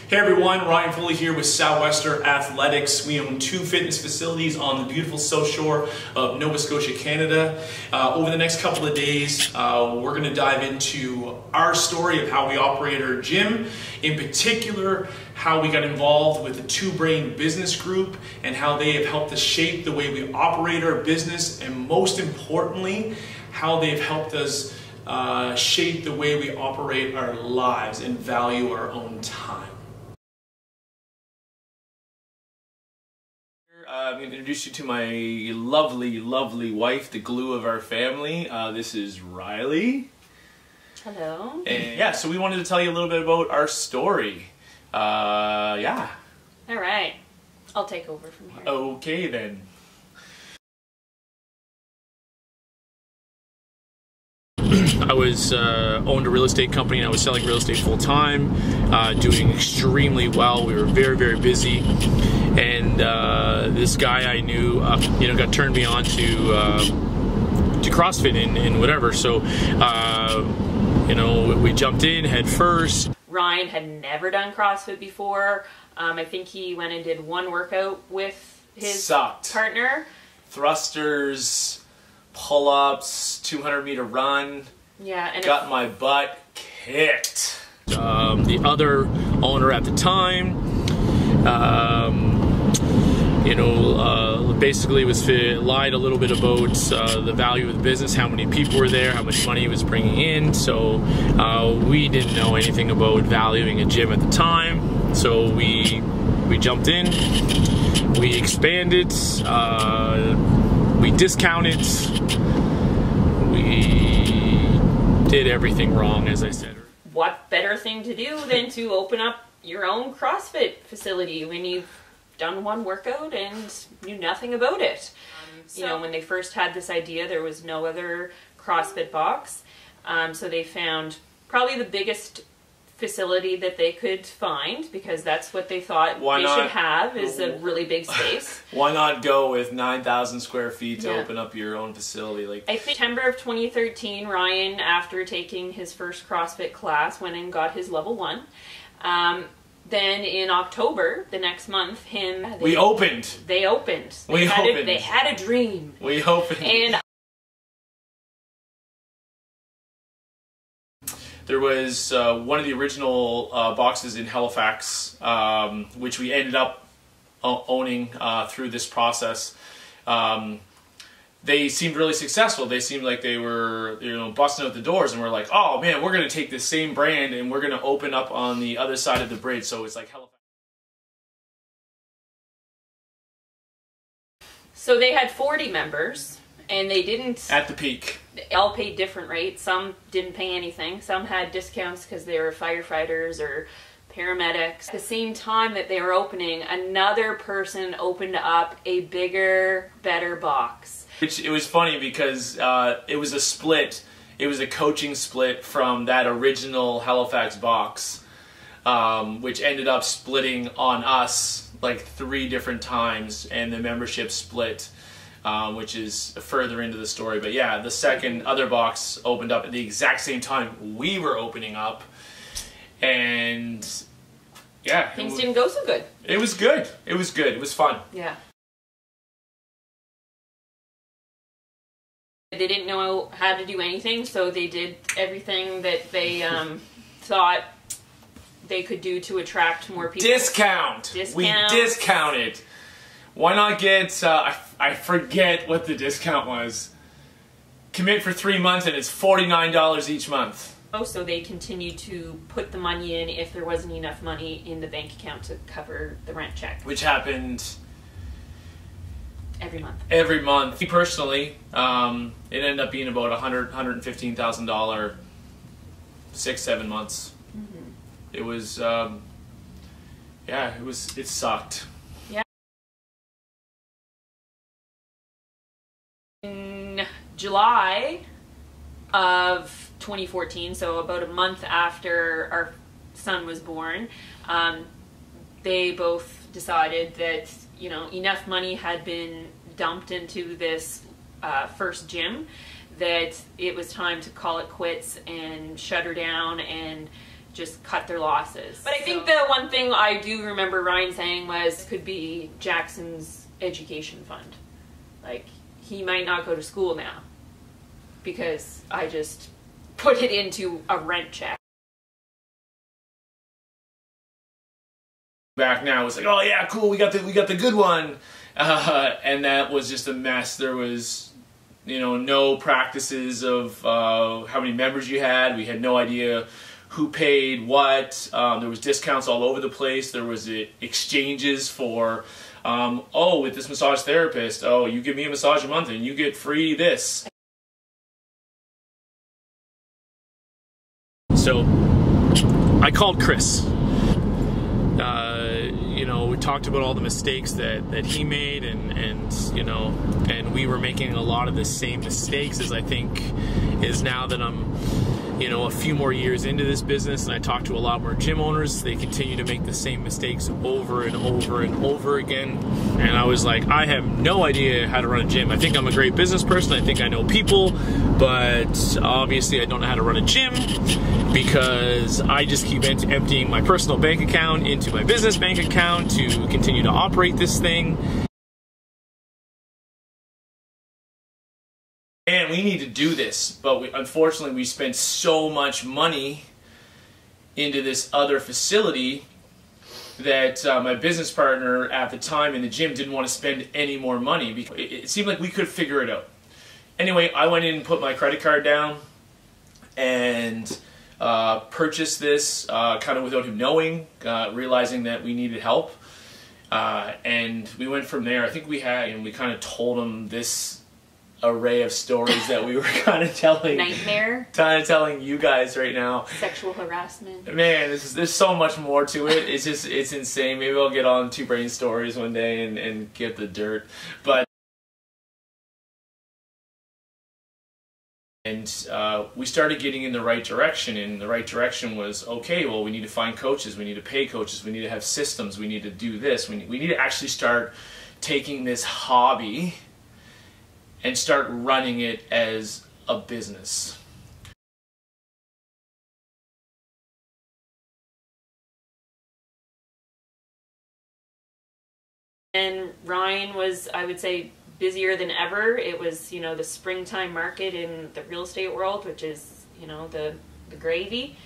Hey everyone, Ryan Foley here with Sou'Wester Athletics. We own 2 fitness facilities on the beautiful South Shore of Nova Scotia, Canada. Over the next couple of days, we're going to dive into our story of how we operate our gym, in particular how we got involved with the Two Brain Business Group and how they have helped us shape the way we operate our business, and most importantly, how they've helped us shape the way we operate our lives and value our own time. I'm going to introduce you to my lovely, lovely wife, the glue of our family. This is Riley. Hello. And yeah, so we wanted to tell you a little bit about our story. Yeah. All right. I'll take over from here. Okay then. I was owned a real estate company and I was selling real estate full time, doing extremely well. We were very, very busy, and this guy I knew, got turned me on to CrossFit and whatever. So, we jumped in head first. Ryan had never done CrossFit before. I think he went and did one workout with his partner. Thrusters, pull-ups, 200-meter run. Yeah, and got my butt kicked. The other owner at the time, basically lied a little bit about the value of the business, how many people were there, how much money he was bringing in. So we didn't know anything about valuing a gym at the time. So we jumped in, we expanded, we discounted, we did everything wrong, as I said. What better thing to do than to open up your own CrossFit facility when you've done one workout and knew nothing about it? When they first had this idea, there was no other CrossFit box. So they found probably the biggest facility that they could find, because that's what they thought should have, is a really big space. Why not go with 9,000 square feet to open up your own facility? I think September of 2013, Ryan, after taking his first CrossFit class, went and got his level 1. Then in October, the next month, they opened. They had a dream. We opened. And there was one of the original boxes in Halifax, which we ended up owning through this process. They seemed really successful. They seemed like they were, busting out the doors, and we're like, oh man, we're going to take this same brand and we're going to open up on the other side of the bridge. So it's like Halifax. So they had 40 members. And they didn't... At the peak. They all paid different rates. Some didn't pay anything. Some had discounts because they were firefighters or paramedics. At the same time that they were opening, another person opened up a bigger, better box. It was funny because it was a split. It was a coaching split from that original Halifax box, which ended up splitting on us like 3 different times, and the membership split. Which is further into the story. But yeah, the second other box opened up at the exact same time we were opening up, and yeah, things didn't go so good. It was good. It was good. It was fun. Yeah. They didn't know how to do anything, so they did everything that they thought they could do to attract more people. Discount. We discounted. Why not get, I forget what the discount was. Commit for 3 months and it's $49 each month. So they continued to put the money in if there wasn't enough money in the bank account to cover the rent check. Which happened... every month. Every month. Me personally, it ended up being about $115,000, 6-7 months. Mm-hmm. It was, it sucked. In July of 2014, so about a month after our son was born, they both decided that enough money had been dumped into this first gym that it was time to call it quits and shut her down and just cut their losses. But I think the one thing I do remember Ryan saying was could be Jackson's education fund. Like, he might not go to school now because I just put it into a rent check. Back now, it's like, oh yeah, cool, we got the good one, and that was just a mess. There was, you know, no practices of how many members you had. We had no idea who paid what. There was discounts all over the place. There was exchanges for, oh, with this massage therapist, oh, you give me a massage a month and you get free this. So I called Chris. You know, we talked about all the mistakes that he made, and you know, and we were making a lot of the same mistakes as I think is now that I'm, you know, a few more years into this business, and I talk to a lot more gym owners. They continue to make the same mistakes over and over and over again, and I was like, I have no idea how to run a gym. I think I'm a great business person, I think I know people, but obviously I don't know how to run a gym because I just keep emptying my personal bank account into my business bank account to continue to operate this thing. And we need to do this, but unfortunately we spent so much money into this other facility that my business partner at the time in the gym didn't want to spend any more money because it seemed like we could figure it out. Anyway, I went in and put my credit card down and purchased this kind of without him knowing, realizing that we needed help. And we went from there. I think we kind of told him this array of stories that we were kind of telling. Nightmare. Kind of telling you guys right now. Sexual harassment. Man, there's so much more to it. It's insane. Maybe I'll get on Two Brain Stories one day and get the dirt. But we started getting in the right direction, and the right direction was, okay, well, we need to find coaches, we need to pay coaches, we need to have systems, we need to do this, we need to actually start taking this hobby and start running it as a business. And Ryan was, I would say, busier than ever. It was, you know, the springtime market in the real estate world, which is, you know, the gravy,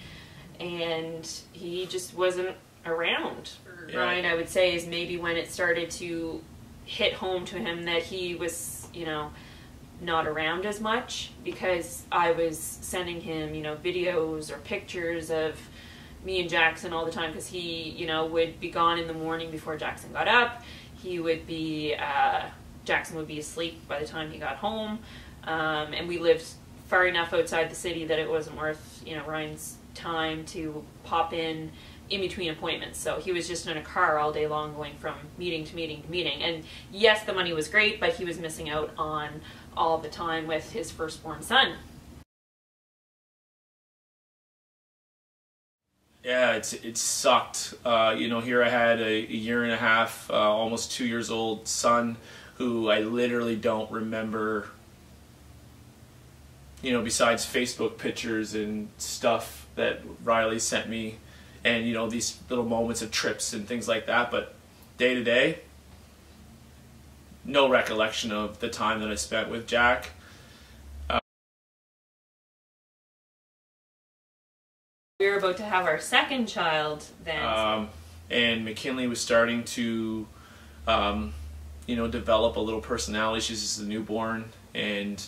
and he just wasn't around. Yeah. Ryan, I would say, is maybe when it started to hit home to him that he was, you know, not around as much, because I was sending him, you know, videos or pictures of me and Jackson all the time, because he, you know, would be gone in the morning before Jackson got up. He would be, Jackson would be asleep by the time he got home, and we lived far enough outside the city that it wasn't worth, you know, Ryan's time to pop in between appointments. So he was just in a car all day long going from meeting to meeting to meeting. And yes, the money was great, but he was missing out on all the time with his firstborn son. Yeah, it sucked. You know, here I had a year and a half, almost 2 years old son who I literally don't remember, you know, besides Facebook pictures and stuff that Riley sent me, and, you know, these little moments of trips and things like that, but day to day, no recollection of the time that I spent with Jack. We were about to have our second child then. And McKinley was starting to, you know, develop a little personality. She's just a newborn, and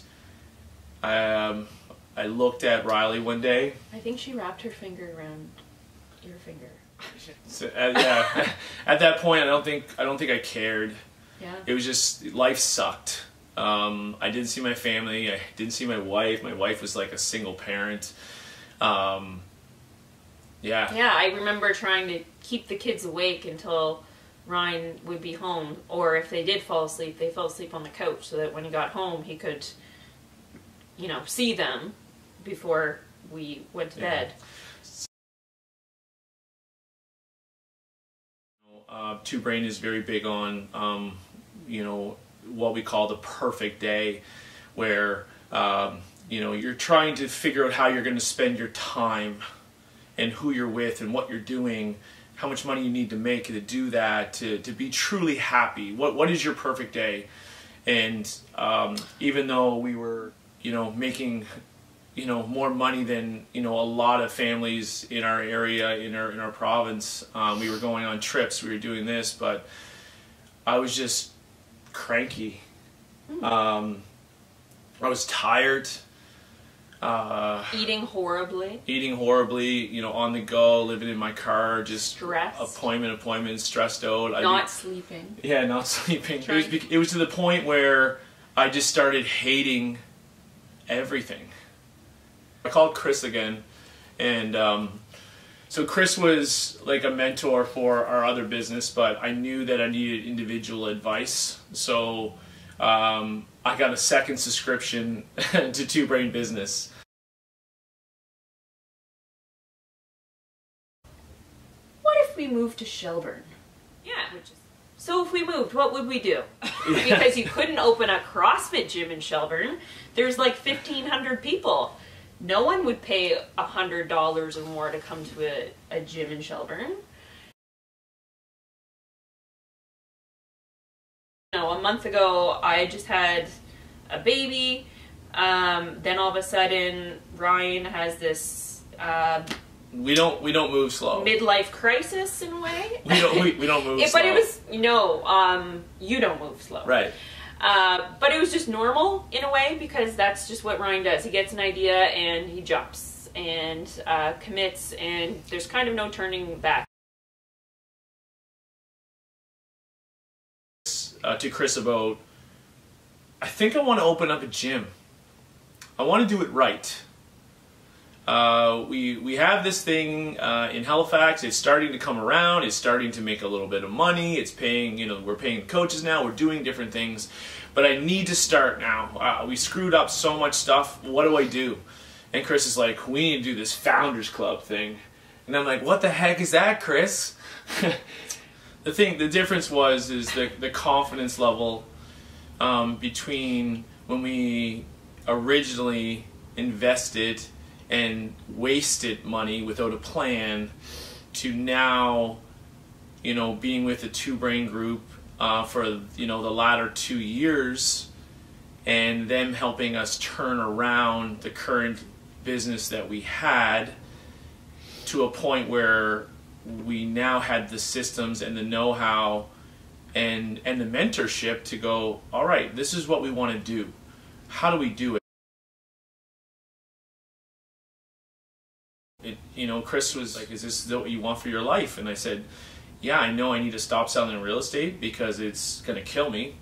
I looked at Riley one day. I think she wrapped her finger around your finger. So, yeah, at that point, I don't think I cared. Yeah. It was just, life sucked. I didn't see my family. I didn't see my wife. My wife was like a single parent. Yeah. Yeah, I remember trying to keep the kids awake until Ryan would be home, or if they did fall asleep, they fell asleep on the couch, so that when he got home, he could, you know, see them before we went to bed. Two Brain is very big on, you know, what we call the perfect day, where, you know, you're trying to figure out how you're going to spend your time and who you're with and what you're doing, how much money you need to make to do that, to be truly happy. What is your perfect day? And even though we were, making, more money than, a lot of families in our area, in our province, we were going on trips, we were doing this, but I was just cranky. I was tired. Eating horribly, on the go, living in my car, just stressed. appointment, stressed out. Not sleeping. Yeah, not sleeping. It was to the point where I just started hating everything. I called Chris again, and so Chris was like a mentor for our other business, but I knew that I needed individual advice, so I got a second subscription to Two Brain Business. What if we moved to Shelburne? Yeah. So if we moved, what would we do? Because you couldn't open a CrossFit gym in Shelburne. There's like 1,500 people. No one would pay $100 or more to come to a gym in Shelburne. A month ago, I just had a baby. Then all of a sudden, Ryan has this we don't move slow. Midlife crisis in a way. We don't move slow. But it was you don't move slow. Right. But it was just normal in a way, because that's just what Ryan does. He gets an idea and he jumps and commits, and there's kind of no turning back. To Chris about, I think I want to open up a gym. I want to do it right. We have this thing in Halifax. It's starting to come around. It's starting to make a little bit of money. It's paying, we're paying coaches now. We're doing different things. But I need to start now. We screwed up so much stuff. What do I do? And Chris is like, we need to do this Founders Club thing. And I'm like, what the heck is that, Chris? The difference is the confidence level between when we originally invested and wasted money without a plan to now, being with the Two Brain group for the latter 2 years, and them helping us turn around the current business that we had to a point where we now had the systems and the know-how and the mentorship to go, all right, this is what we want to do. How do we do it? Chris was like, is this what you want for your life? And I said, yeah, I know I need to stop selling real estate because it's going to kill me.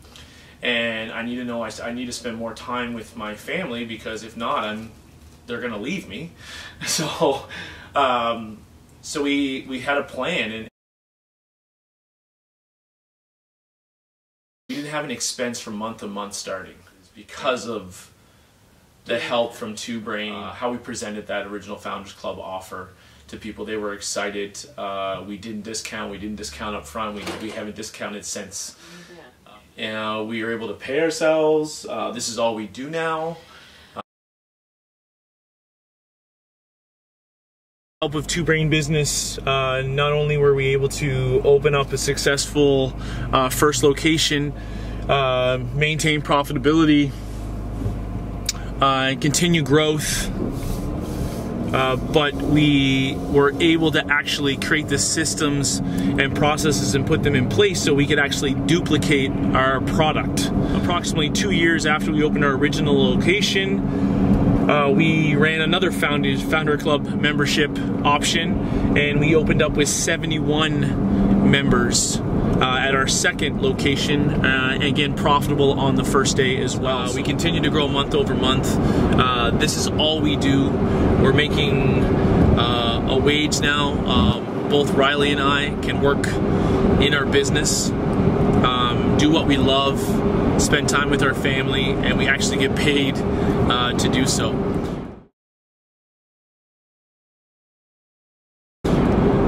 And I need to know I need to spend more time with my family, because if not, they're going to leave me. So we had a plan, and we didn't have an expense from month to month starting because of the help from Two Brain, how we presented that original Founders Club offer to people. They were excited. We didn't discount up front. We haven't discounted since. And we were able to pay ourselves. This is all we do now. Help with Two Brain Business, not only were we able to open up a successful first location, maintain profitability, and continue growth, but we were able to actually create the systems and processes and put them in place so we could actually duplicate our product. Approximately 2 years after we opened our original location, we ran another Founder Club membership option, and we opened up with 71 members at our second location, again profitable on the first day as well. We continue to grow month over month. This is all we do. We're making a wage now. Both Riley and I can work in our business, do what we love, spend time with our family, and we actually get paid to do so.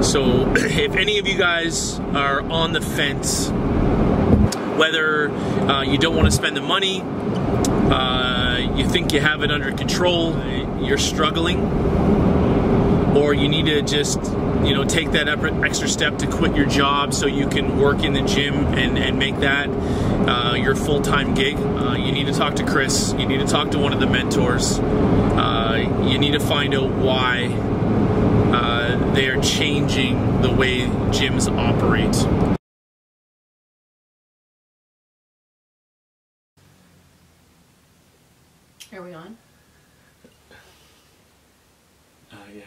So if any of you guys are on the fence, whether you don't want to spend the money, you think you have it under control, you're struggling, or you need to just, you know, take that extra step to quit your job so you can work in the gym and make that your full-time gig, you need to talk to Chris. You need to talk to one of the mentors. You need to find out why they are changing the way gyms operate. Are we on? Yeah.